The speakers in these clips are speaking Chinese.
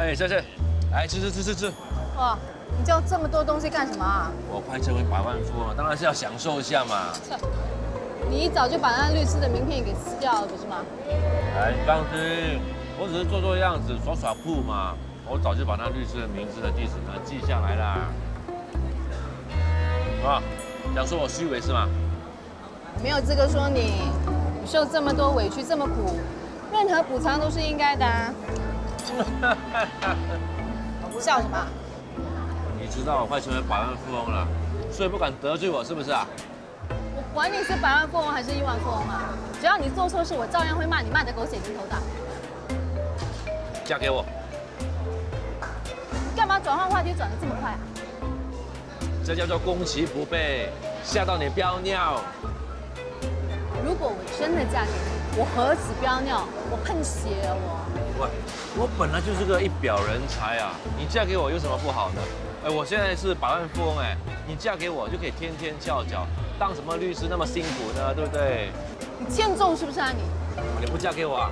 哎，谢谢，来吃。哇，你叫这么多东西干什么啊？我快成为百万富翁了，当然是要享受一下嘛。你一早就把那律师的名片给撕掉了，不是吗？哎，你放心，我只是做样子，耍酷嘛。我早就把那律师的名字和地址呢记下来啦。啊，想说我虚伪是吗？没有资格说你受这么多委屈，这么苦，任何补偿都是应该的啊。笑什么？你知道我快成为百万富翁了，所以不敢得罪我，是不是啊？我管你是百万富翁还是亿万富翁啊，只要你做错事，我照样会骂你骂得狗血淋头的。嫁给我。你干嘛转换话题转得这么快啊？这叫做攻其不备，吓到你飙尿。如果我真的嫁给你，我何止飙尿，我喷血啊我！我本来就是个一表人才啊，你嫁给我有什么不好的？哎，我现在是百万富翁哎，你嫁给我就可以天天翘脚，当什么律师那么辛苦呢？对不对？你欠揍是不是啊你？你不嫁给我啊？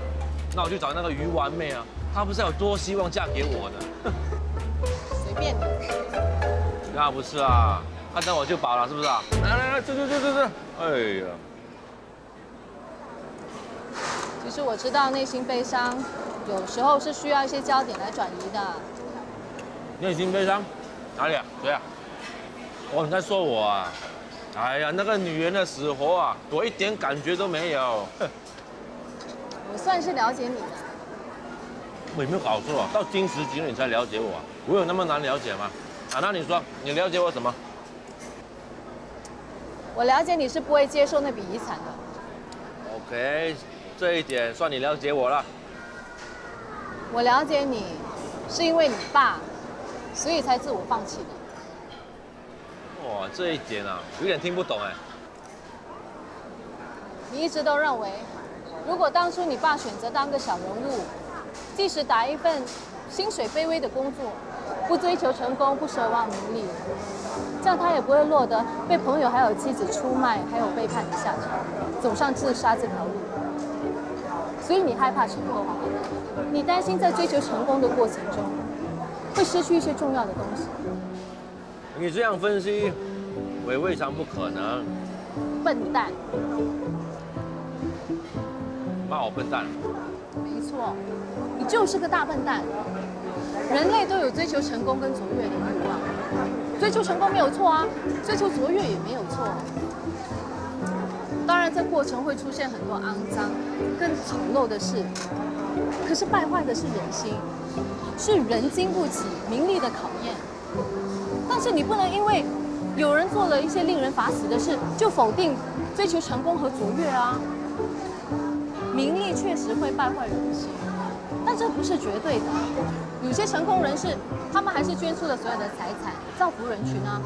那我去找那个鱼丸妹啊，她不是有多希望嫁给我呢？随便你。那不是啊，看到我就饱了是不是啊？来，吃。哎呀。其实我知道内心悲伤，有时候是需要一些焦点来转移的。内心悲伤？哪里啊？谁啊？哦，你在说我啊？哎呀，那个女人的死活啊，我一点感觉都没有。我算是了解你的。我有没有搞错啊？到今时今日你才了解我啊？我有那么难了解吗？啊，那你说，你了解我什么？我了解你是不会接受那笔遗产的。OK， 这一点算你了解我了。我了解你，是因为你爸，所以才自我放弃的。哇，这一点啊，有点听不懂哎。你一直都认为，如果当初你爸选择当个小人物，即使打一份薪水卑微的工作，不追求成功，不奢望名利，这样他也不会落得被朋友还有妻子出卖，还有背叛的下场，走上自杀这条路。所以你害怕成功，你担心在追求成功的过程中，会失去一些重要的东西。你这样分析，我也未尝不可能。笨蛋！骂我笨蛋？没错，你就是个大笨蛋。人类都有追求成功跟卓越的欲望，追求成功没有错啊，追求卓越也没有错。当然，这过程会出现很多肮脏、更丑陋的事，可是败坏的是人心，是人经不起名利的考验。但是你不能因为有人做了一些令人发指的事，就否定追求成功和卓越啊。名利确实会败坏人心，但这不是绝对的。有些成功人士，他们还是捐出了所有的财产，造福人群啊。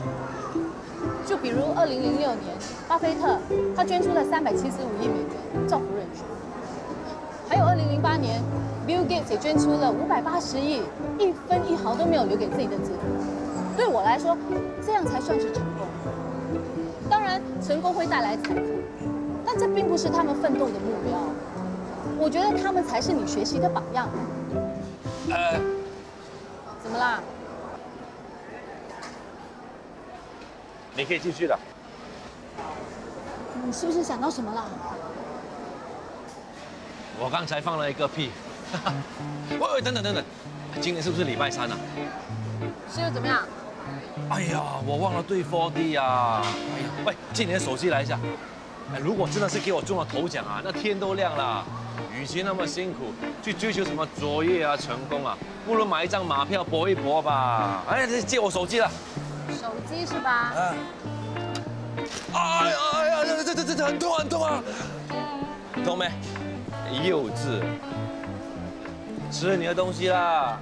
就比如2006年，巴菲特他捐出了375亿美元，造福人群。还有2008年 ，Bill Gates 也捐出了580亿，一分一毫都没有留给自己的子女。对我来说，这样才算是成功。当然，成功会带来财富，但这并不是他们奋斗的目标。我觉得他们才是你学习的榜样。怎么啦？你可以继续的。你是不是想到什么了？我刚才放了一个屁。喂，等等，今天是不是礼拜3啊？是又怎么样？哎呀，我忘了对4D 啊！哎呀，喂，借你的手机来一下。哎，如果真的是给我中了头奖啊，那天都亮了。与其那么辛苦去追求什么卓越啊、成功啊，不如买一张马票搏一搏吧。哎，借我手机了。手机是吧？啊！哎呀，这很痛啊！痛没？幼稚！吃你的东西啦！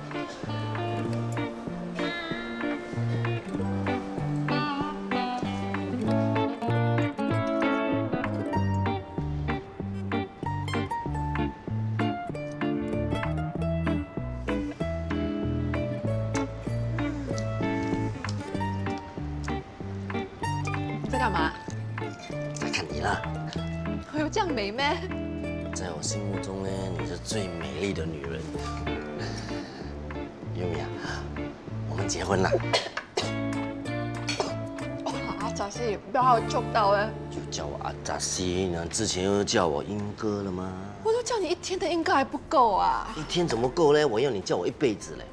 在干嘛？在看你啦，我有这样美咩？在我心目中呢，你是最美丽的女人。优米啊，我们结婚了。啊，扎西，不要把我chok到哎！就叫我阿扎西呢，之前又叫我英哥了吗？我都叫你1天的应该还不够啊！一天怎么够嘞？我要你叫我一辈子嘞。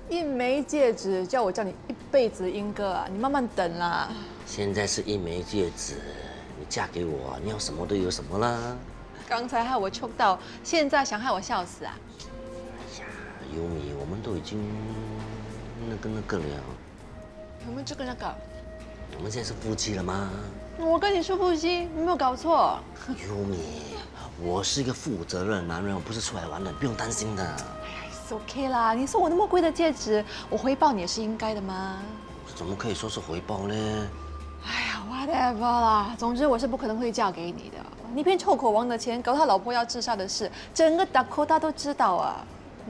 一枚戒指叫我叫你一辈子英哥啊！你慢慢等啦。现在是一枚戒指，你嫁给我，你要什么都有什么啦。刚才害我chok到，现在想害我笑死啊！哎呀，优米，我们都已经那个了。有没有这个那个？我们现在是夫妻了吗？我跟你说夫妻，你没有搞错。优米，我是一个负责任的男人，我不是出来玩的，不用担心的。是 OK 啦，你送我那么贵的戒指，我回报你也是应该的嘛。怎么可以说是回报呢？哎呀 ，whatever 啦，总之我是不可能会嫁给你的。你骗臭口王的钱，搞他老婆要自杀的事，整个Dakota都知道啊。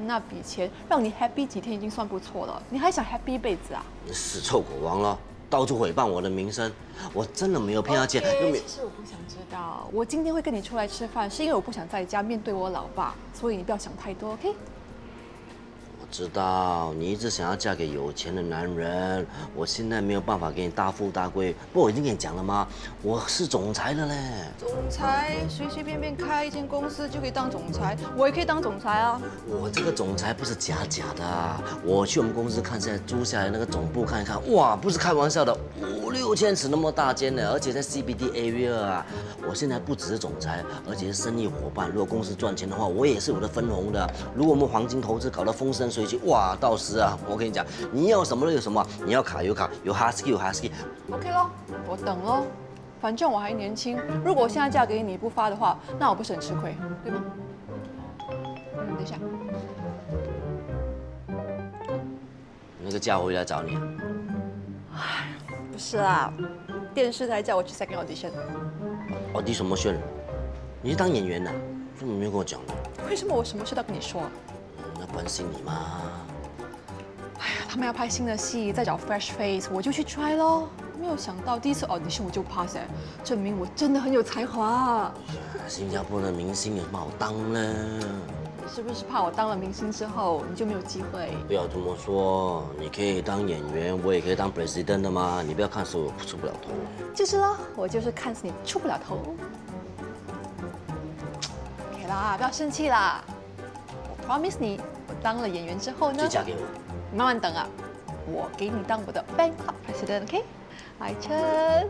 那笔钱让你 happy 几天已经算不错了，你还想 happy 一辈子啊？你死臭狗王了，到处诽谤我的名声，我真的没有骗他钱，又没。其实我不想知道，我今天会跟你出来吃饭，是因为我不想在家面对我老爸，所以你不要想太多 ，OK？我知道你一直想要嫁给有钱的男人，我现在没有办法给你大富大贵。不过我已经跟你讲了吗？我是总裁了嘞。总裁随随便便开一间公司就可以当总裁，我也可以当总裁啊。我这个总裁不是假的，我去我们公司看，现在租下来那个总部看一看，哇，不是开玩笑的，5、6千尺那么大间呢，而且在 CBD area 啊。我现在不只是总裁，而且是生意伙伴。如果公司赚钱的话，我也是有的分红的。如果我们黄金投资搞得风生水起，哇，到时啊，我跟你讲，你要什么都有什么，你要卡有卡，有 husky 有 husky。OK 咯，我等咯。反正我还年轻，如果我现在嫁给你不发的话，那我不是很吃亏，对吗？等一下，那个家伙回来找你啊？不是啦，电视台叫我去 second audition。哦，你什么选？你是当演员的？怎么没有跟我讲呢？为什么我什么事都要跟你说？那关心你吗？哎呀，他们要拍新的戏，在找 fresh face，我就去 try 咯。没有想到第一次 audition 我就 pass，证明我真的很有才华。新加坡的明星有什么好当呢？你是不是怕我当了明星之后你就没有机会？不要这么说，你可以当演员，我也可以当 president 的嘛。你不要看死我出不了头。就是咯，我就是看死你出不了头。OK 啦，不要生气啦。我 promise 你，我当了演员之后呢，就嫁给我。你慢慢等啊，我给你当我的 Bangkok president，OK？来 ，cheers。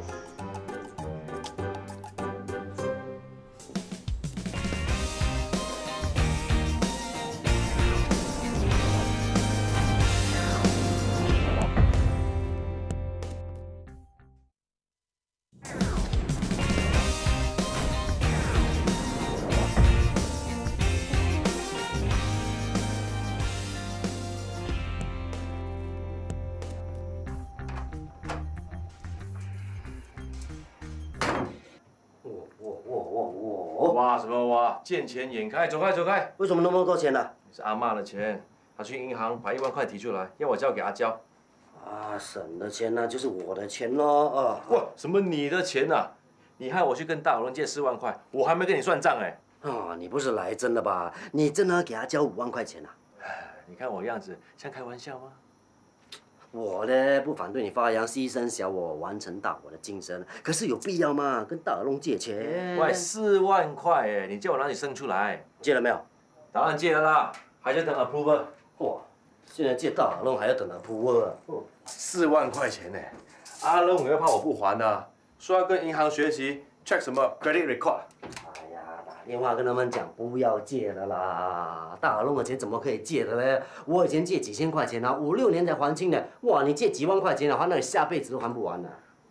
哇什么哇？见钱眼开，走开走开！为什么那么多钱呢？是阿嬷的钱，她去银行把1万块提出来，要我交给阿娇。啊，省的钱呢，就是我的钱咯。啊，哇，什么你的钱啊？你害我去跟大龙借4万块，我还没跟你算账哎。啊，你不是来真的吧？你真的要给他交5万块钱啊？你看我样子像开玩笑吗？我呢不反对你发扬牺牲小我，完成大我的晋升，可是有必要吗？跟大龙借钱？喂，4万块哎，你叫我哪里生出来？借了没有？当然借了啦，还在等 approval。哇，现在借大龙还要等他铺啊！4万块钱呢，阿龙你会怕我不还啊？说要跟银行学习 check 什么 credit record。哎呀，打电话跟他们讲不要借了啦！大龙的钱怎么可以借的呢？我以前借几千块钱啊，5、6年才还清的。哇，你借几万块钱的话，那你下辈子都还不完呢。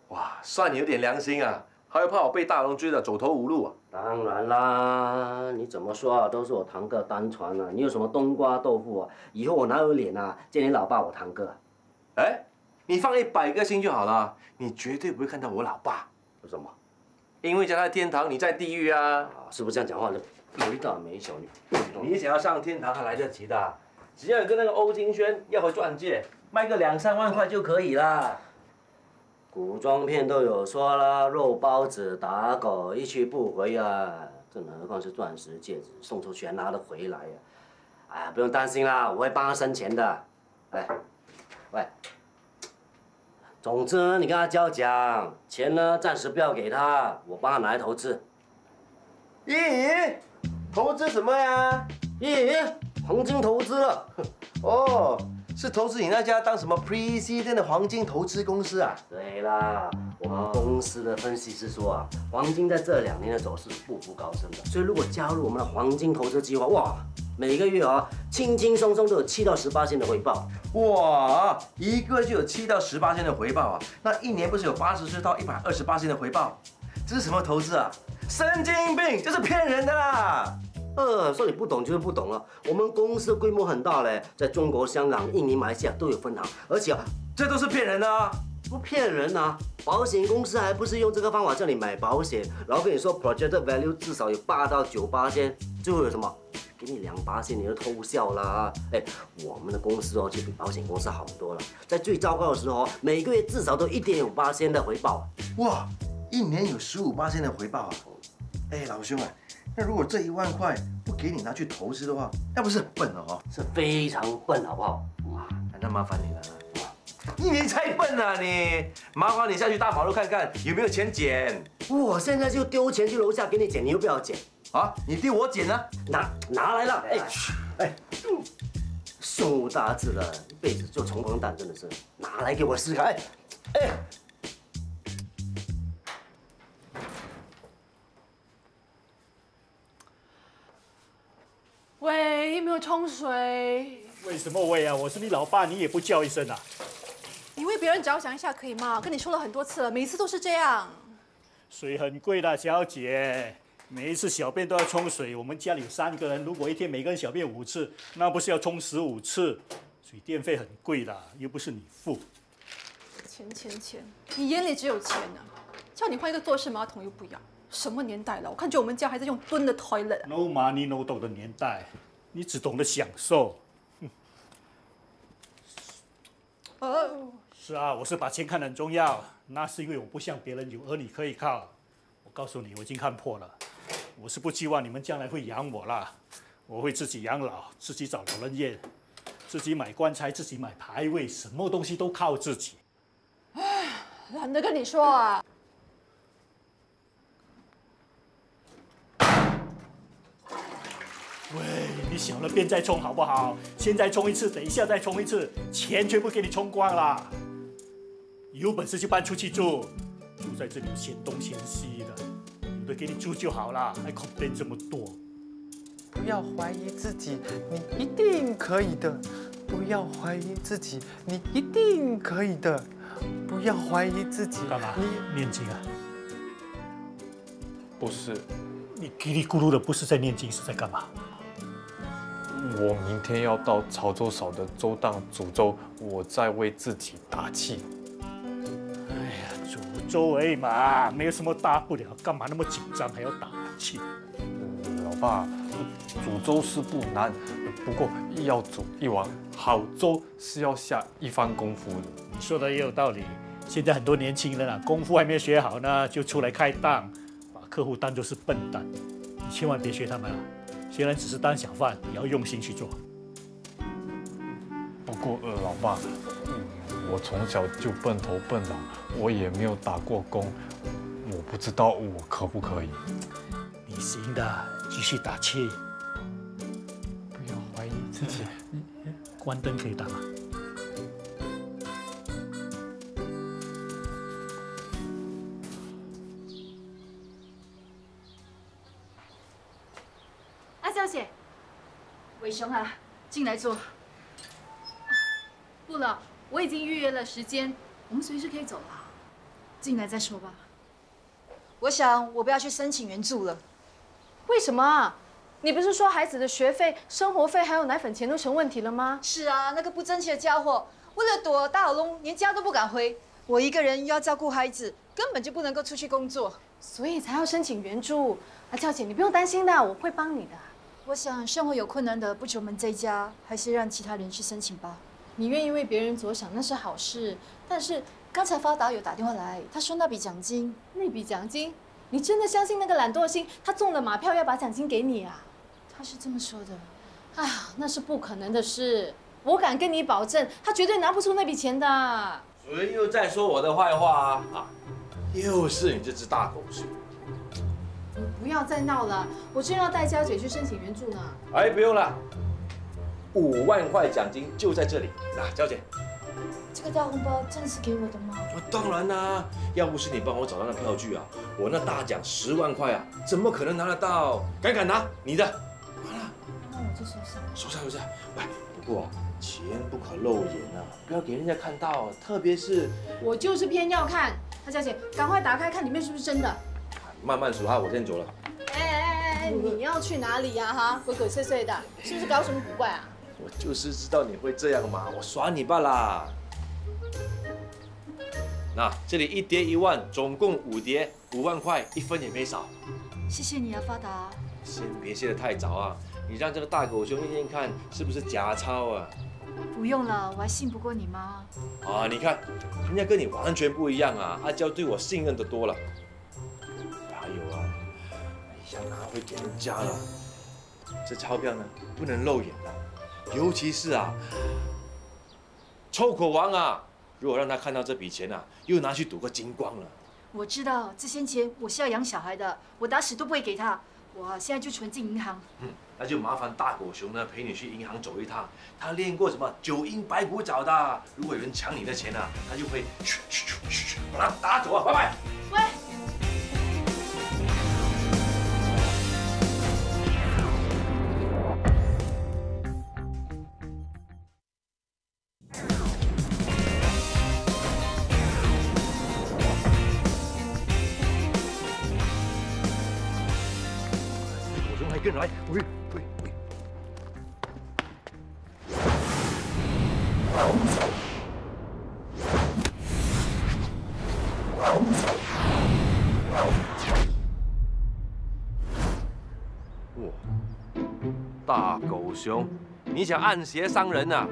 哇，算你有点良心啊，还会怕我被大龙追得走投无路啊？当然啦，你怎么说啊，都是我堂哥单传啊。你有什么冬瓜豆腐啊？以后我哪有脸啊见你老爸我堂哥？哎，你放100个心就好了，你绝对不会看到我老爸。为什么？因为家在天堂，你在地狱啊！啊，是不是这样讲话的？没大没小，你想要上天堂还来得及的，只要有跟那个欧金轩要回钻戒，卖个2、3万块就可以啦。古装片都有说了，肉包子打狗一去不回啊，更何况是钻石戒指，送出去还拿得回来啊！哎呀，不用担心啦，我会帮他生钱的。来，喂，总之呢，你跟他交讲，钱呢暂时不要给他，我帮他拿来投资。咦，投资什么呀？咦，黄金投资了。哦，是投资你那家当什么 President 的黄金投资公司啊？对啦，我们公司的分析师说啊，黄金在这2年的走势步步高升的，所以如果加入我们的黄金投资计划，哇，每个月啊，轻轻松松都有7到18%的回报。哇，一个月就有7到18%的回报啊，那1年不是有84到128%的回报？这是什么投资啊？神经病，这是骗人的啦！说你不懂就是不懂了。我们公司的规模很大嘞，在中国、香港、印尼、马来西亚都有分行，而且啊，这都是骗人的啊！不骗人啊！保险公司还不是用这个方法叫你买保险，然后跟你说 projected value 至少有8到9%，最后有什么？给你2%，你就偷笑啦！哎，我们的公司哦，就比保险公司好多了。在最糟糕的时候，每个月至少都1.5%的回报。哇，1年有15%的回报啊！哎，老兄啊，那如果这1万块不给你拿去投资的话，那不是很笨了哦？是非常笨，好不好？哇，那麻烦你了。你才笨啊你！麻烦你下去大马路看看有没有钱捡。我现在就丢钱去楼下给你捡，你又不要捡啊？你丢我捡啊？拿来了！哎，胸无大志了，一辈子做穷光蛋，真的是拿来给我试试看！哎。喂，有没有冲水？为什么喂啊？我是你老爸，你也不叫一声啊？你为别人着想一下可以吗？跟你说了很多次了，每一次都是这样。水很贵的，小姐，每一次小便都要冲水。我们家里有3个人，如果一天每个人小便5次，那不是要冲15次？水电费很贵的，又不是你付。钱，你眼里只有钱啊！叫你换一个坐式马桶又不要。什么年代了？我看见我们家还在用蹲的 toilet。No money no dog 的年代，你只懂得享受。是啊，我是把钱看得很重要，那是因为我不像别人有儿女可以靠。我告诉你，我已经看破了，我是不希望你们将来会养我啦，我会自己养老，自己找老人院，自己买棺材，自己买牌位，什么东西都靠自己。唉，懒得跟你说啊。喂，你小了便再冲好不好？现在冲一次，等一下再冲一次，钱全部给你冲光了。有本事就搬出去住，住在这里嫌东嫌西的，有的给你住就好了，还 complain 这么多。不要怀疑自己，你一定可以的。不要怀疑自己，你一定可以的。不要怀疑自己。干嘛？念经啊？不是，你叽里咕噜的，不是在念经，是在干嘛？我明天要到潮州嫂的州当煮粥，我在为自己打气。哎呀，煮粥而已嘛，没有什么大不了，干嘛那么紧张还要打气？老爸，煮粥是不难，不过要煮一碗好粥是要下一番功夫的。你说的也有道理，现在很多年轻人啊，功夫还没有学好呢，就出来开档，把客户当作是笨蛋，你千万别学他们啊！虽然只是当小贩，也要用心去做。不过老爸，我从小就笨头笨脑，我也没有打过工，我不知道我可不可以。你行的，继续打气。不要怀疑自己。关灯可以打吗？安小姐，伟雄啊，进来坐。不了，我已经预约了时间，我们随时可以走了。进来再说吧。我想我不要去申请援助了。为什么啊？你不是说孩子的学费、生活费还有奶粉钱都成问题了吗？是啊，那个不争气的家伙，为了躲大耳窿，连家都不敢回。我一个人又要照顾孩子，根本就不能够出去工作，所以才要申请援助。啊，俏姐，你不用担心的，我会帮你的。我想生活有困难的不止我们这一家，还是让其他人去申请吧。你愿意为别人着想，那是好事。但是刚才发达有打电话来，他说那笔奖金，你真的相信那个懒惰星，他中了马票要把奖金给你啊？他是这么说的。哎呀，那是不可能的事，我敢跟你保证，他绝对拿不出那笔钱的。主任又在说我的坏话啊！又是你这只大狗熊！你不要再闹了，我正要带娇姐去申请援助呢。哎，不用了，5万块奖金就在这里。那娇姐，这个大红包真的是给我的吗？当然啦，要不是你帮我找到那票据啊，我那大奖10万块啊，怎么可能拿得到？敢拿你的？好了，那我就收下。收下。喂，不过钱不可露眼啊，不要给人家看到，特别是我就是偏要看。那娇姐，赶快打开看里面是不是真的。慢慢数啊，我先走了。哎，你要去哪里呀？哈，鬼鬼祟祟的，是不是搞什么古怪啊？我就是知道你会这样嘛，我耍你罢啦。那这里1叠1万，总共5叠，5万块，1分也没少。谢谢你啊，发达。先别谢得太早啊，你让这个大狗熊验验看是不是假钞啊？不用了，我还信不过你吗？啊，你看，人家跟你完全不一样啊，阿娇对我信任的多了。还有啊，哎呀，拿回给人家了。这钞票呢，不能露眼的，尤其是啊，臭口王啊，如果让他看到这笔钱啊，又拿去赌个精光了。我知道这些钱我是要养小孩的，我打死都不会给他。我现在就存进银行。那就麻烦大狗熊呢陪你去银行走一趟。他练过什么9阴白骨爪的，如果有人抢你的钱啊，他就会把他打走啊！拜拜。喂。跟来，喂。哇，大狗熊，你想暗邪伤人啊？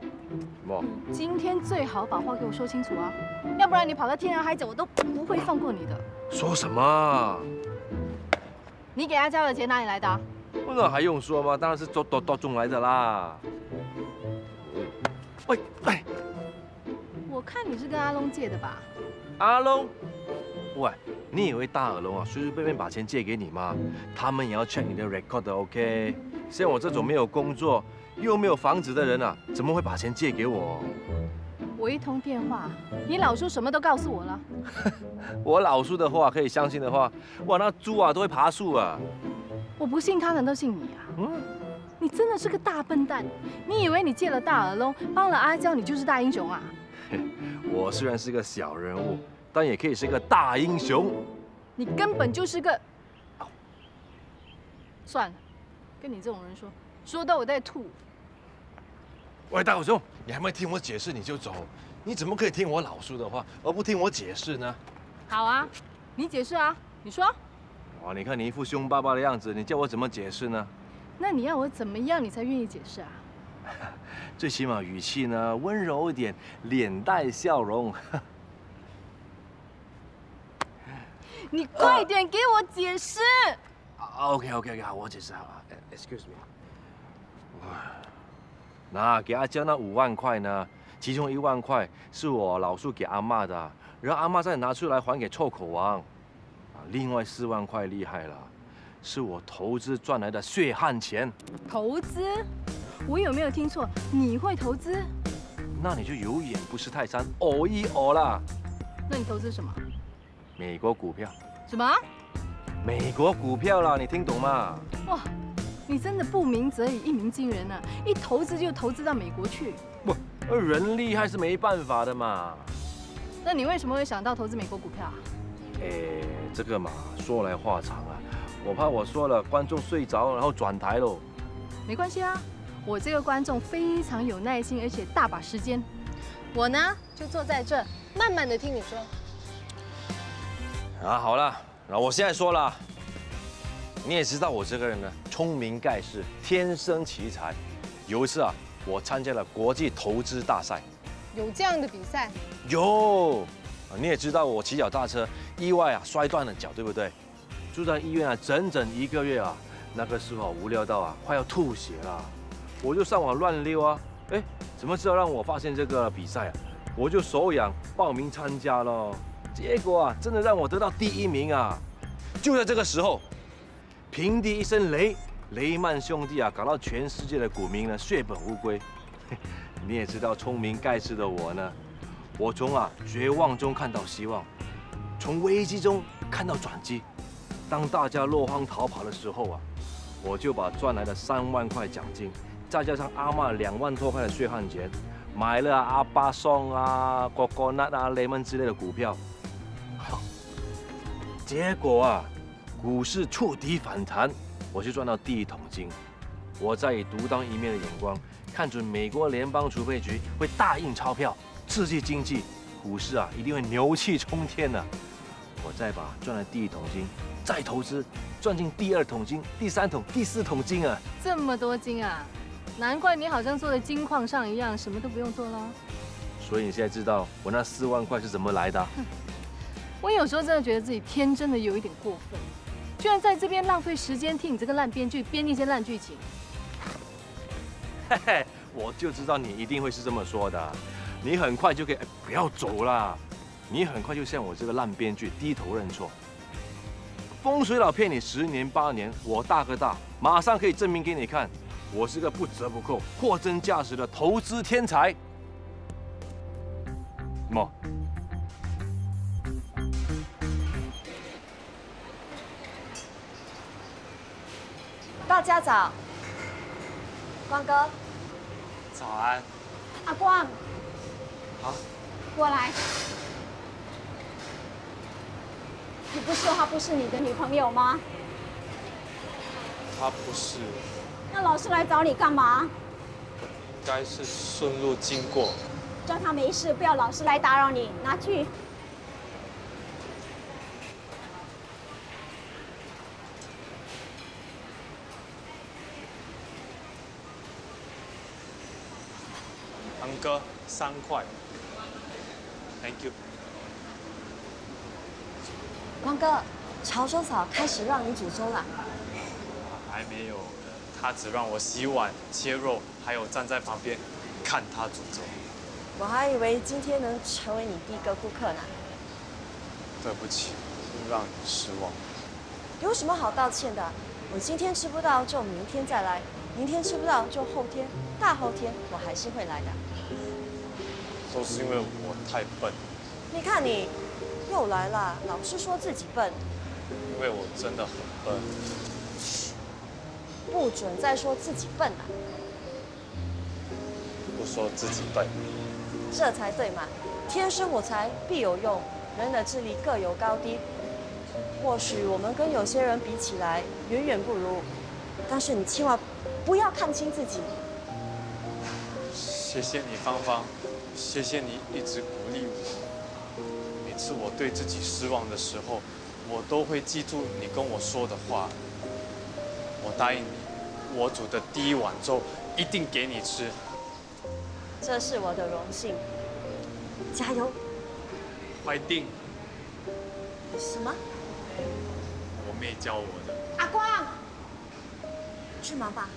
什么？今天最好把话给我说清楚啊，要不然你跑到天涯海角，我都不会放过你的。说什么？你给他交的钱哪里来的啊？那还用说吗？当然是多中来的啦。喂，我看你是跟阿龙借的吧？阿龙，喂，你以为大耳窿啊随随便便把钱借给你吗？他们也要 check 你的 record 的 ，OK？ 像我这种没有工作又没有房子的人啊，怎么会把钱借给我？我一通电话，你老叔什么都告诉我了。我老叔的话可以相信的话，哇，那猪啊都会爬树啊！我不信他，难道信你啊？你真的是个大笨蛋！你以为你借了大耳窿，帮了阿娇，你就是大英雄啊？我虽然是个小人物，但也可以是个大英雄。你根本就是个……算了，跟你这种人说到我在吐。喂，大狗熊，你还没听我解释你就走？你怎么可以听我老叔的话，而不听我解释呢？好啊，你解释啊，你说。哇，你看你一副凶巴巴的样子，你叫我怎么解释呢？那你要我怎么样，你才愿意解释啊？最起码语气呢温柔一点，脸带笑容。你快点给我解释。OK， 好，我解释好了。Excuse me。那给阿娇那5万块呢？其中1万块是我老叔给阿嬷的，然后阿嬷再拿出来还给臭口王。另外4万块厉害了，是我投资赚来的血汗钱。投资？我有没有听错？你会投资？那你就有眼不识泰山，偶一偶啦。那你投资什么？美国股票。什么？美国股票啦，你听懂吗？哇，你真的不鸣则已，一鸣惊人啊！一投资就投资到美国去。不，人厉害是没办法的嘛。那你为什么会想到投资美国股票啊？这个嘛，说来话长啊。我怕我说了，观众睡着，然后转台喽。没关系啊，我这个观众非常有耐心，而且大把时间。我呢，就坐在这，慢慢的听你说。啊，好了，那我现在说了，你也知道我这个人呢，聪明盖世，天生奇才。有一次啊，我参加了国际投资大赛。有这样的比赛？有。你也知道我骑脚踏车意外啊摔断了脚，对不对？住在医院啊整整1个月啊，那个时候无聊到啊，快要吐血了，我就上网乱溜啊，哎，怎么知道让我发现这个比赛啊？我就手痒报名参加了，结果啊，真的让我得到第1名啊！就在这个时候，平地一声雷，雷曼兄弟啊，搞到全世界的股民呢血本无归。你也知道，聪明盖世的我呢，我从绝望中看到希望，从危机中看到转机。当大家落荒逃跑的时候啊，我就把赚来的3万块奖金，再加上阿嬷2万多块的血汗钱，买了阿巴松啊、Coconut啊、Lemon 之类的股票。好，结果啊，股市触底反弹，我就赚到第1桶金。我再以独当一面的眼光，看准美国联邦储备局会大印钞票，刺激经济，股市啊一定会牛气冲天的。我再把赚了第1桶金再投资，赚进第2桶金、第3桶、第4桶金啊！这么多金啊，难怪你好像坐在金矿上一样，什么都不用做了。所以你现在知道我那4万块是怎么来的？我有时候真的觉得自己天真的有一点过分，居然在这边浪费时间听你这个烂编剧编那些烂剧情。嘿嘿，我就知道你一定会是这么说的。你很快就可以，不要走啦！你很快就像我这个烂编剧低头认错。风水佬骗你10年8年，我大哥大，马上可以证明给你看，我是个不折不扣、货真价实的投资天才。么？大家早，光哥，早安。阿光，好，过来。你不说她不是你的女朋友吗？他不是，那老师来找你干嘛？应该是顺路经过。叫他没事，不要老师来打扰你。拿去。堂哥3块 ，Thank you。光哥，潮州嫂开始让你煮粥了。还没有，他只让我洗碗、切肉，还有站在旁边看他煮粥。我还以为今天能成为你第1个顾客呢。对不起，让你失望。有什么好道歉的？我今天吃不到就明天再来，明天吃不到就后天、大后天，我还是会来的。都是因为我太笨。你看你，又来了，老是说自己笨。因为我真的很笨。不准再说自己笨了。不说自己笨。这才对嘛！天生我材必有用，人的智力各有高低。或许我们跟有些人比起来远远不如，但是你千万不要看轻自己。谢谢你，芳芳，谢谢你一直鼓励我。每次我对自己失望的时候，我都会记住你跟我说的话。我答应你，我煮的第1碗粥一定给你吃。这是我的荣幸，加油！快定！什么？我妹教我的。阿光，去忙吧。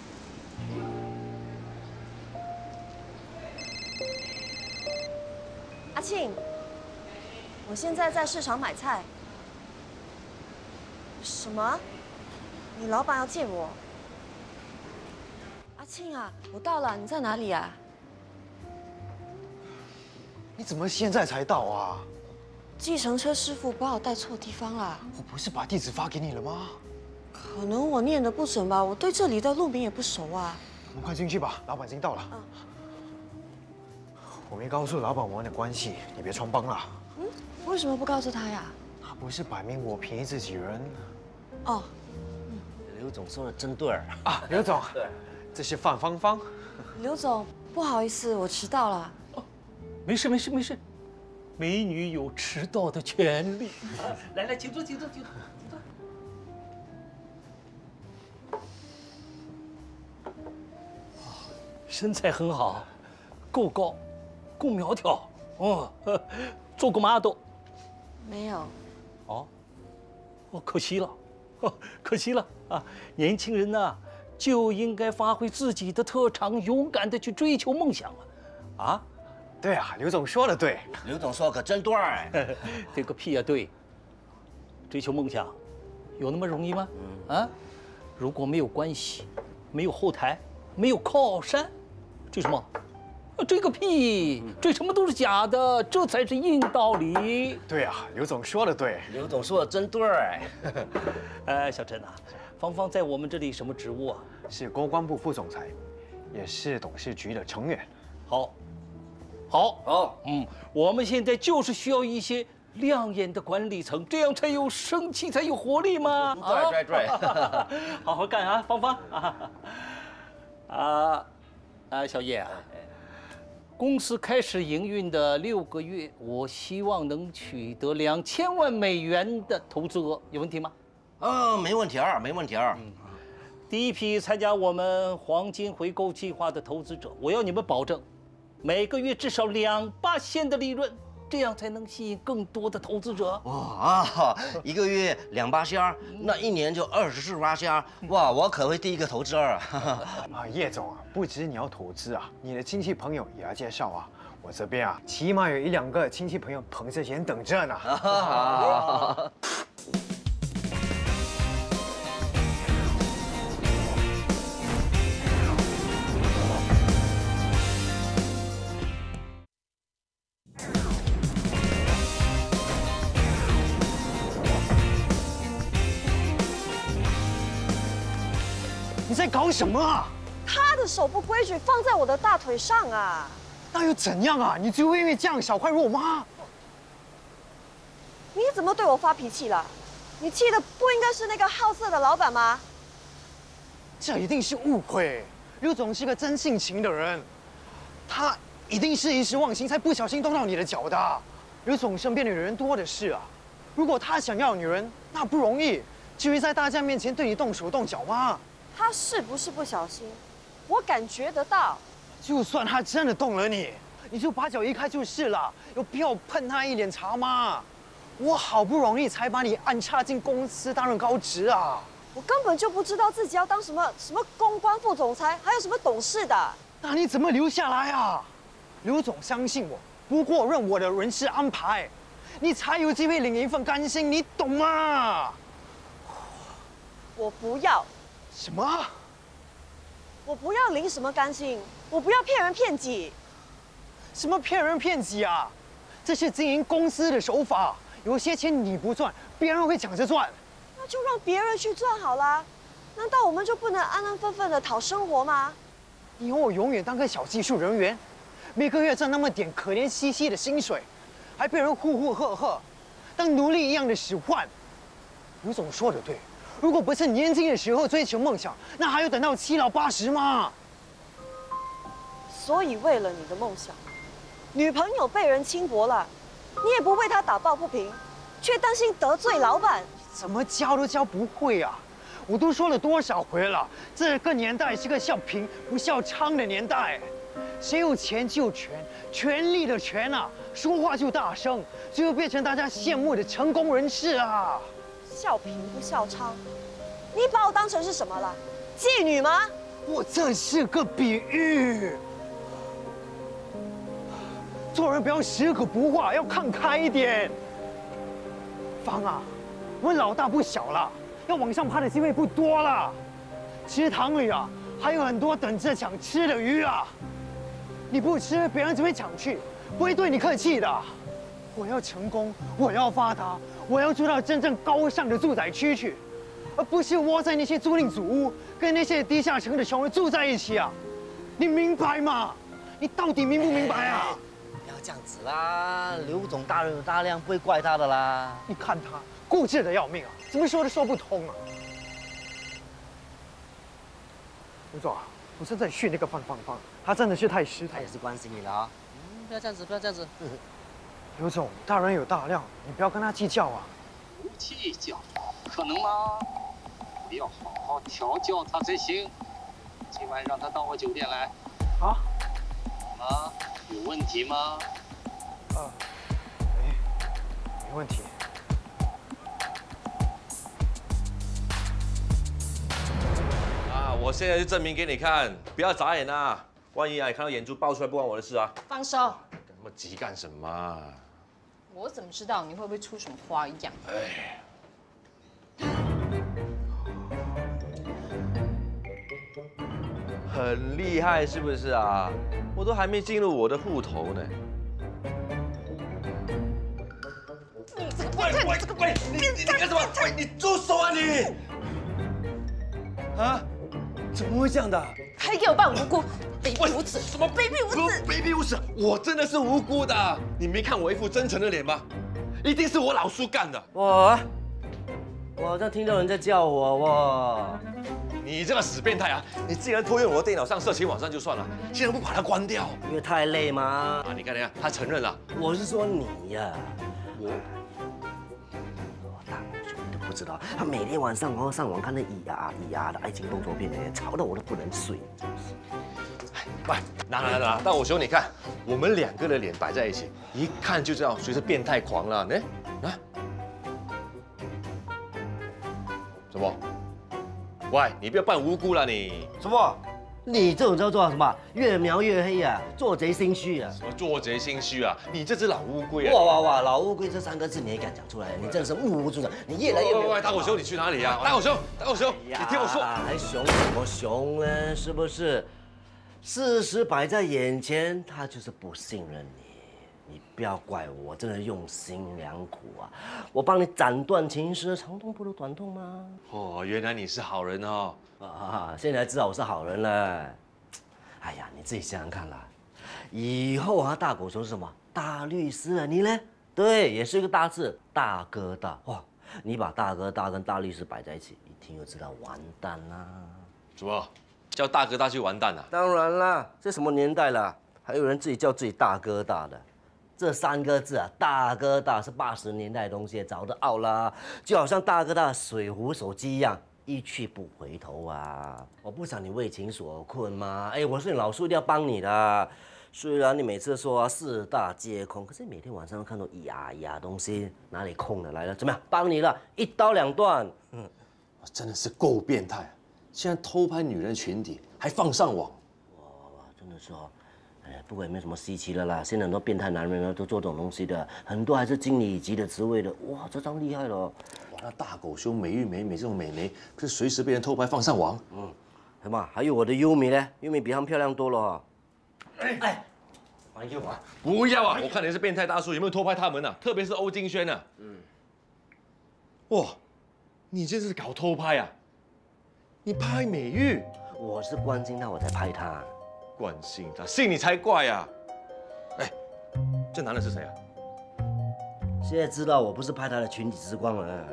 阿庆，我现在在市场买菜。什么？你老板要见我？阿庆啊，我到了，你在哪里啊？你怎么现在才到啊？计程车师傅把我带错地方了。我不是把地址发给你了吗？可能我念的不准吧，我对这里的路名也不熟啊。我们快进去吧，老板已经到了。我没告诉老板我们的关系，你别穿帮了。为什么不告诉他呀？他不是摆明我便宜自己人。哦，刘总说的真对儿啊，刘总，对，这是范芳芳。刘总，不好意思，我迟到了。没事没事没事，美女有迟到的权利。来来，请坐请坐请坐。身材很好，够高，够苗条。做过 model？没有。哦，可惜了，可惜了啊！年轻人呐，就应该发挥自己的特长，勇敢的去追求梦想啊！啊？对啊，刘总说的对。刘总说可真对。对个屁呀！对，追求梦想有那么容易吗？啊？如果没有关系，没有后台，没有靠山，追什么？追个屁！追什么都是假的，这才是硬道理。对啊，刘总说的对。刘总说的真对。小陈啊，芳芳在我们这里什么职务啊？是公关部副总裁，也是董事局的成员。好，我们现在就是需要一些亮眼的管理层，这样才有生气，才有活力嘛。对。好好干啊，芳芳小叶啊。公司开始营运的6个月，我希望能取得2000万美元的投资额，有问题吗？没问题。第一批参加我们黄金回购计划的投资者，我要你们保证，每个月至少2%的利润，这样才能吸引更多的投资者。一个月2%，那一年就24%。哇，我可会第一个投资啊！叶总啊，不止你要投资啊，你的亲戚朋友也要介绍啊。我这边啊，起码有1、2个亲戚朋友捧着钱等着呢。你在搞什么啊？他的手不规矩，放在我的大腿上啊！那又怎样啊？你就会因为这样小快肉吗？你怎么对我发脾气了？你气的不应该是那个好色的老板吗？这一定是误会。刘总是个真性情的人，他一定是一时忘形，才不小心动到你的脚的。刘总身边的女人多的是啊，如果他想要女人，那不容易，至于在大家面前对你动手动脚吗？他是不是不小心？我感觉得到。就算他真的动了你，你就把脚移开就是了，有必要喷他一脸茶吗？我好不容易才把你安插进公司担任高职啊！我根本就不知道自己要当什么公关副总裁，还有什么董事的。那你怎么留下来啊？刘总相信我，不过认我的人事安排，你才有机会领一份干薪，你懂吗？我不要。什么？我不要领什么干薪，我不要骗人骗己。什么骗人骗己啊？这是经营公司的手法，有些钱你不赚，别人会抢着赚。那就让别人去赚好啦。难道我们就不能安安分分的讨生活吗？以后我永远当个小技术人员，每个月赚那么点可怜兮兮的薪水，还被人呼呼喝喝，当奴隶一样的使唤。卢总说的对。如果不是年轻的时候追求梦想，那还要等到7老80吗？所以为了你的梦想，女朋友被人轻薄了，你也不为她打抱不平，却担心得罪老板。怎么教都教不会啊！我都说了多少回了，这个年代是个笑贫不笑娼的年代，谁有钱就有权，权力的权啊，说话就大声，最后变成大家羡慕的成功人士啊！笑贫不笑娼，你把我当成是什么了？妓女吗？我这是个比喻。做人不要食口不化，要看开一点。芳啊，我们老大不小了，要往上爬的机会不多了。池塘里啊，还有很多等着抢吃的鱼啊。你不吃，别人只会抢去，不会对你客气的。我要成功，我要发达，我要住到真正高尚的住宅区去，而不是窝在那些租赁组屋，跟那些低下层的穷人住在一起啊！你明白吗？你到底明不明白啊？不要这样子啦，刘总大人有大量，不会怪他的啦。你看他固执的要命啊，怎么说都说不通啊！刘总啊，我是在训那个方，他真的是太失态。他也是关心你的啊。不要这样子，不要这样子。刘总，大人有大量，你不要跟他计较啊。不计较，可能吗？我要好好调教他才行。今晚让他到我酒店来。好。啊，有问题吗？没问题。我现在就证明给你看，不要眨眼啊！万一啊，你看到眼珠爆出来，不关我的事啊！放手！那么急干什么啊？我怎么知道你会不会出什么花样？哎。 很厉害是不是啊？我都还没进入我的户头呢。你这个变态！你这个变态！你干什么？喂，你住手啊你！啊？怎么会这样的？还给我扮无辜，卑鄙无耻！什么卑鄙无耻？卑鄙无耻！我真的是无辜的，你没看我一副真诚的脸吗？一定是我老叔干的。我好像听到人在叫我哇！ 你这个死变态啊！你竟然偷用我的电脑上色情网站就算了，竟然不把它关掉，因为太累吗？啊！你看，他承认了。我是说你呀，我大狗熊你都不知道，他每天晚上上网看那咿呀的爱情动作片，吵得我都不能睡。喂，拿！大狗熊，你看，我们两个的脸摆在一起，一看就知道谁是变态狂了。啊？什么？ 喂，你不要扮无辜了你！什么？你这种叫做什么？越描越黑啊，做贼心虚啊！什么做贼心虚啊？你这只老乌龟啊！哇！老乌龟这3个字你也敢讲出来？你真的是目无尊长！你越来越……喂，大狗熊，你去哪里呀？大狗熊，你听我说，还熊什么熊呢？是不是？事实摆在眼前，他就是不信任你。 你不要怪我，我真的用心良苦啊！我帮你斩断情丝，长痛不如短痛吗？哦，原来你是好人哦！现在知道我是好人了。哎呀，你自己想想看啦，以后啊，大狗熊是什么？大律师啊，你呢？对，也是一个大字，大哥大。哇，你把大哥大跟大律师摆在一起，一听就知道完蛋啦！什么？叫大哥大去完蛋啊？当然啦，这什么年代了，还有人自己叫自己大哥大的？ 这3个字啊，大哥大是80年代的东西，早就out啦。就好像大哥大的水壶手机一样，一去不回头啊！我不想你为情所困吗？哎，我是你老叔，一定要帮你的。虽然你每次说4大皆空，可是每天晚上看到咿呀东西，哪里空的来了？怎么样？帮你了，一刀2断。我真的是够变态，竟然偷拍女人裙底，还放上网。哇，真的是哦。 哎，不过也没什么稀奇的啦。现在很多变态男人呢都做这种东西的，很多还是经理级的职位的。哇，这张厉害了！哇，那大狗熊美玉美这种美眉，可是随时被人偷拍放上网。什么？还有我的优米呢？优米比他们漂亮多了。哎，还给我！不要啊！我看你是变态大叔，有没有偷拍他们啊？特别是欧金轩啊。哇，你这是搞偷拍啊？你拍美玉？我是关心他，我才拍他。 关心他，信你才怪呀！哎，这男人是谁啊？现在知道我不是拍他的裙底之光了。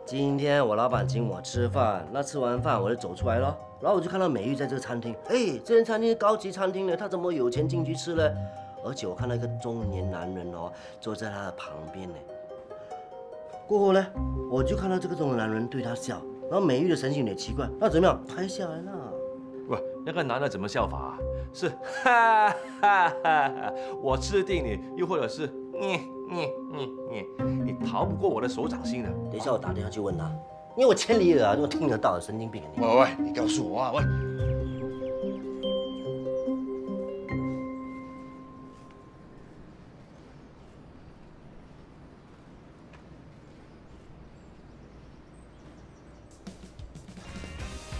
今天我老板请我吃饭，那吃完饭我就走出来了，然后我就看到美玉在这个餐厅。哎，这间餐厅是高级餐厅呢，他怎么有钱进去吃呢？而且我看到一个中年男人哦，坐在他的旁边呢。过后呢，我就看到这个中年男人对他笑，然后美玉的神情有点奇怪，那怎么样？拍下来了。 喂，那个男的怎么笑法啊？是哈哈哈，我吃定你，又或者是你逃不过我的手掌心的。等一下我打电话去问他，因为我千里耳啊，我听得到，神经病你。喂，你告诉我啊，喂。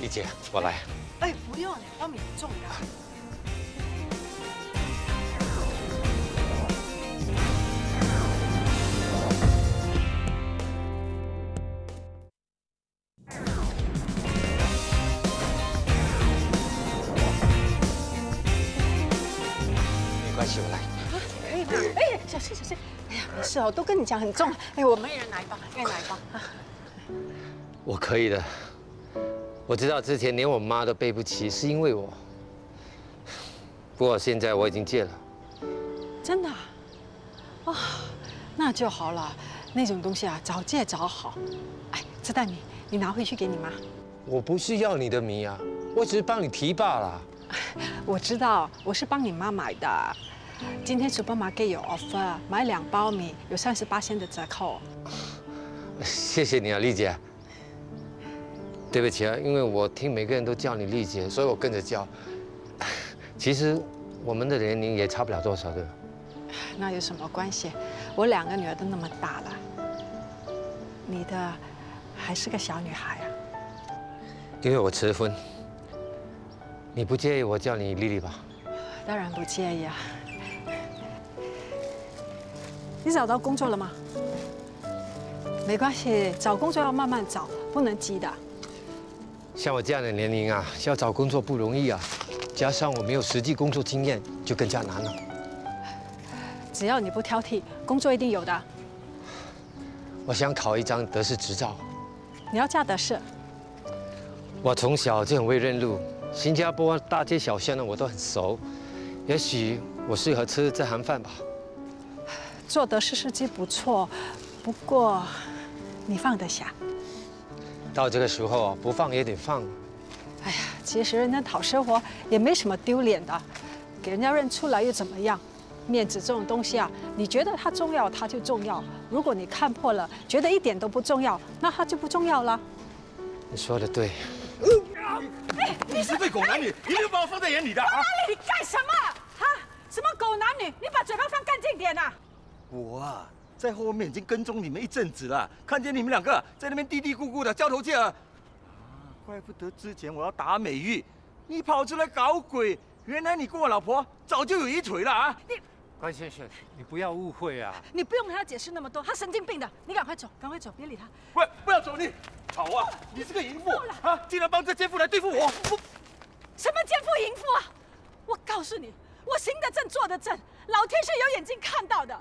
丽姐，我来。 哎，不用，苞米很重的。没关系，我来。哎，小心！哎呀，没事哦，都跟你讲很重。哎，我们一人拿一包，一人拿一包。我可以的。 我知道之前连我妈都背不起，是因为我。不过现在我已经戒了。真的啊？哦，那就好了。那种东西啊，早戒早好。哎，这袋米你拿回去给你妈。我不是要你的米啊，我只是帮你提罢了。我知道，我是帮你妈买的。今天 supermarket 有 offer， 买2包米有38%的折扣。谢谢你啊，丽姐。对不起啊，因为我听每个人都叫你丽姐，所以我跟着叫。其实我们的年龄也差不了多少的。那有什么关系？我2个女儿都那么大了，你的还是个小女孩啊。因为我迟婚，你不介意我叫你丽丽吧？当然不介意啊。你找到工作了吗？没关系，找工作要慢慢找，不能急的。像我这样的年龄啊，要找工作不容易啊，加上我没有实际工作经验，就更加难了。只要你不挑剔，工作一定有的。我想考一张德式执照。你要嫁德式？我从小就很会认路，新加坡大街小巷呢我都很熟。也许我适合吃这行饭吧。做德式司机不错，不过你放得下。到这个时候不放也得放。哎呀，其实人家讨生活也没什么丢脸的，给人家认出来又怎么样？面子这种东西啊，你觉得它重要，它就重要；如果你看破了，觉得一点都不重要，那它就不重要了。你说的对。你是对狗男女，一定把我放在眼里的啊！你干什么？啊？什么狗男女？你把嘴巴放干净点呐！我啊，在后面已经跟踪你们一阵子了，看见你们2个在那边嘀嘀咕咕的交头接耳。怪不得之前我要打美玉，你跑出来搞鬼，原来你跟我老婆早就有一腿了啊！关先生，你不要误会啊！你不用跟他解释那么多，他神经病的。你赶快走，赶快走，别理他。喂，不要走你！好啊，你是个淫妇啊！竟然帮这奸妇来对付我！什么奸妇淫妇啊！我告诉你，我行得正，坐得正，老天是有眼睛看到的。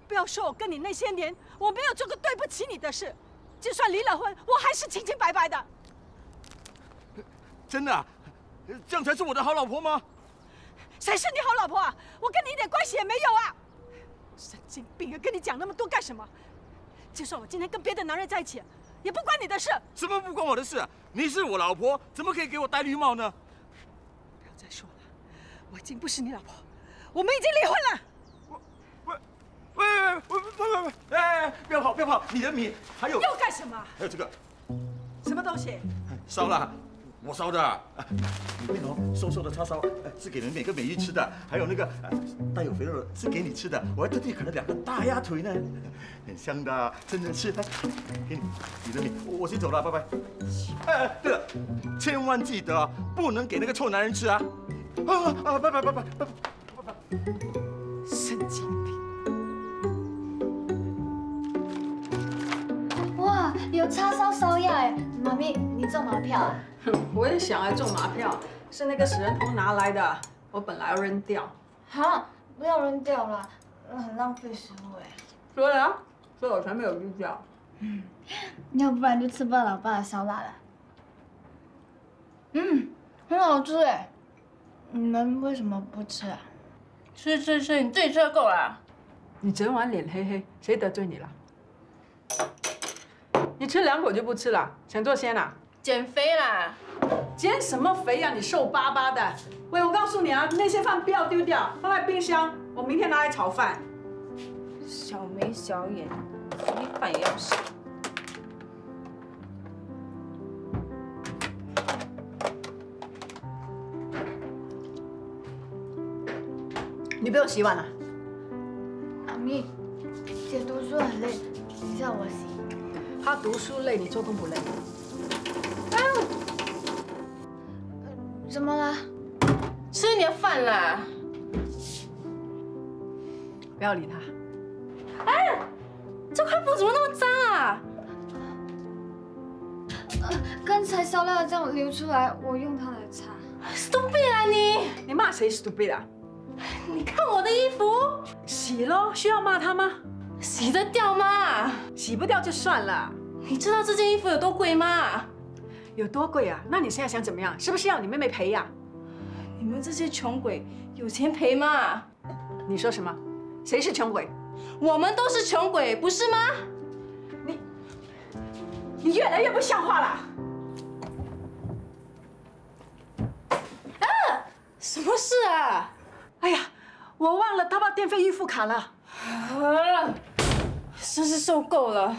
不要说我跟你那些年我没有做过对不起你的事，就算离了婚，我还是清清白白的。真的啊？这样才是我的好老婆吗？谁是你好老婆啊？我跟你一点关系也没有啊！神经病啊！跟你讲那么多干什么？就算我今天跟别的男人在一起，也不关你的事。什么不关我的事啊？你是我老婆，怎么可以给我戴绿帽呢？不要再说了，我已经不是你老婆，我们已经离婚了。喂！哎，不要跑，不要跑！你的米还有又干什么？还有这个什么东西？烧了。我烧的，里面瘦瘦的叉烧，是给人每个美玉吃的，还有那个带有肥肉的是给你吃的，我还特地啃了2个大鸭腿呢，很香的，真的吃。给你的米，我先走了，拜拜。对了，千万记得不能给那个臭男人吃啊！拜拜。神经病！哇，有叉烧烧鸭哎，妈咪，你中马票啊？我也想来中马票，是那个死人头拿来的，我本来要扔掉。哈，不要扔掉了，很浪费食物哎。对啊，所以我才没有扔掉。要不然就吃爸老爸的烧腊了。很好吃哎。你们为什么不吃啊？吃，你自己吃就够了。你整晚脸黑黑，谁得罪你了？你吃2口就不吃了，想做仙啊？减肥啦！减什么肥呀？你瘦巴巴的。喂，我告诉你啊，那些饭不要丢掉，放在冰箱，我明天拿来炒饭。小眉小眼，稀饭也要吃。你不用洗碗了。妈咪，姐读书很累，你叫我洗。他读书累，你做工不累。怎么了？吃你的饭啦！不要理他。哎，这块布怎么那么脏啊？刚才烧腊这样流出来，我用它来擦。Stupid 啊你！你骂谁 stupid 啊？你看我的衣服，洗咯，需要骂他吗？洗得掉吗？洗不掉就算了。你知道这件衣服有多贵吗？有多贵啊？那你现在想怎么样？是不是要你妹妹赔呀？你们这些穷鬼有钱赔吗？你说什么？谁是穷鬼？我们都是穷鬼，不是吗？你越来越不像话了。啊！什么事啊？哎呀，我忘了他把电费预付卡了。啊！真是受够了。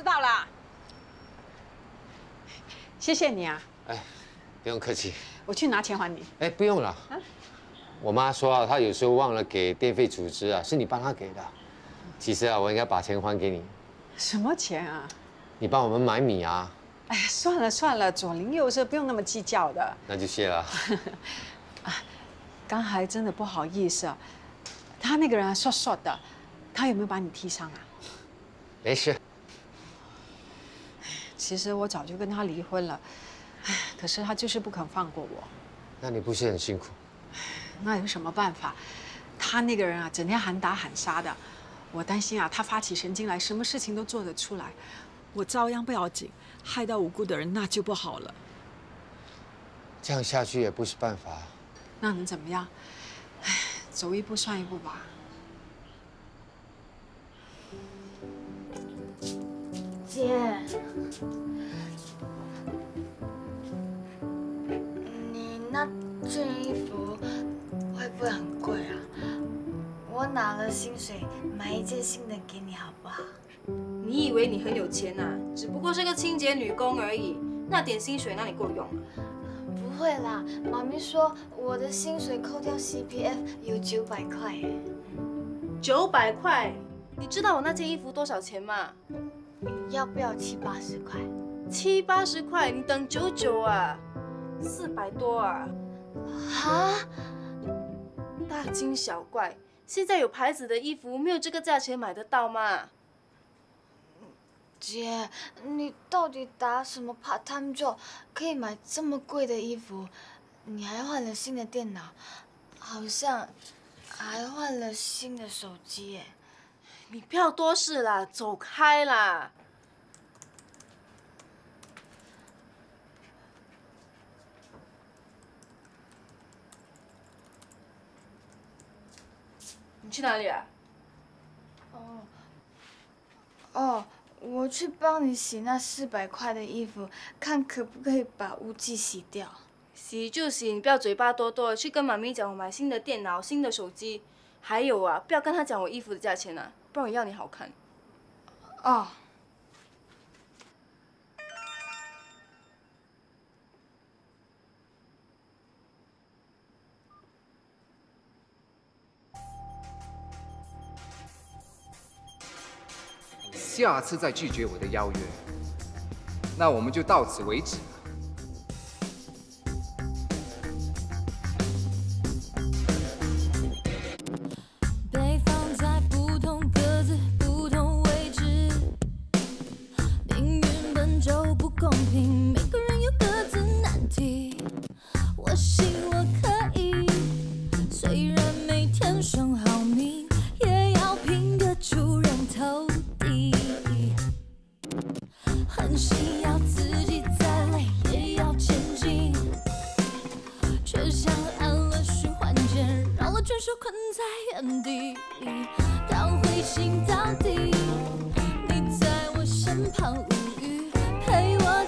知道啦。谢谢你啊。哎，不用客气。我去拿钱还你。哎，不用了。啊？我妈说啊，她有时候忘了给电费组织啊，是你帮她给的。其实啊，我应该把钱还给你。什么钱啊？你帮我们买米啊。哎呀，算了算了，左邻右舍不用那么计较的。那就谢了。啊，刚才真的不好意思啊，他那个人啊，瘦瘦的，他有没有把你踢伤啊？没事。其实我早就跟他离婚了，哎，可是他就是不肯放过我。那你不是很辛苦？那有什么办法？他那个人啊，整天喊打喊杀的，我担心啊，他发起神经来，什么事情都做得出来。我遭殃不要紧，害到无辜的人那就不好了。这样下去也不是办法。那能怎么样？哎，走一步算一步吧。姐，你那件衣服会不会很贵啊？我拿了薪水买一件新的给你好不好？你以为你很有钱啊？只不过是个清洁女工而已，那点薪水哪里够用？不会啦，妈咪说我的薪水扣掉 CPF 有900块耶。900块？你知道我那件衣服多少钱吗？要不要70-80块？70-80块？你等久啊，400多啊！啊？大惊小怪，现在有牌子的衣服没有这个价钱买得到吗？姐，你到底打什么 part time job 可以买这么贵的衣服？你还换了新的电脑，好像还换了新的手机耶。你不要多事啦，走开啦！你去哪里啊？哦，我去帮你洗那400块的衣服，看可不可以把污迹洗掉。洗就洗，你不要嘴巴多多，去跟妈咪讲我买新的电脑、新的手机。还有啊，不要跟她讲我衣服的价钱啊，不然我要你好看。哦。下次再拒绝我的邀约，那我们就到此为止。被放在不同格子、不同位置，命运本就不公平，每个人有各自难题。我信我可以，虽然没天生好命，也要拼个出人头地。狠心要自己再累，也要前进，却像按了循环键，绕了圈手困在原地。当灰心到底，你在我身旁无语，陪我。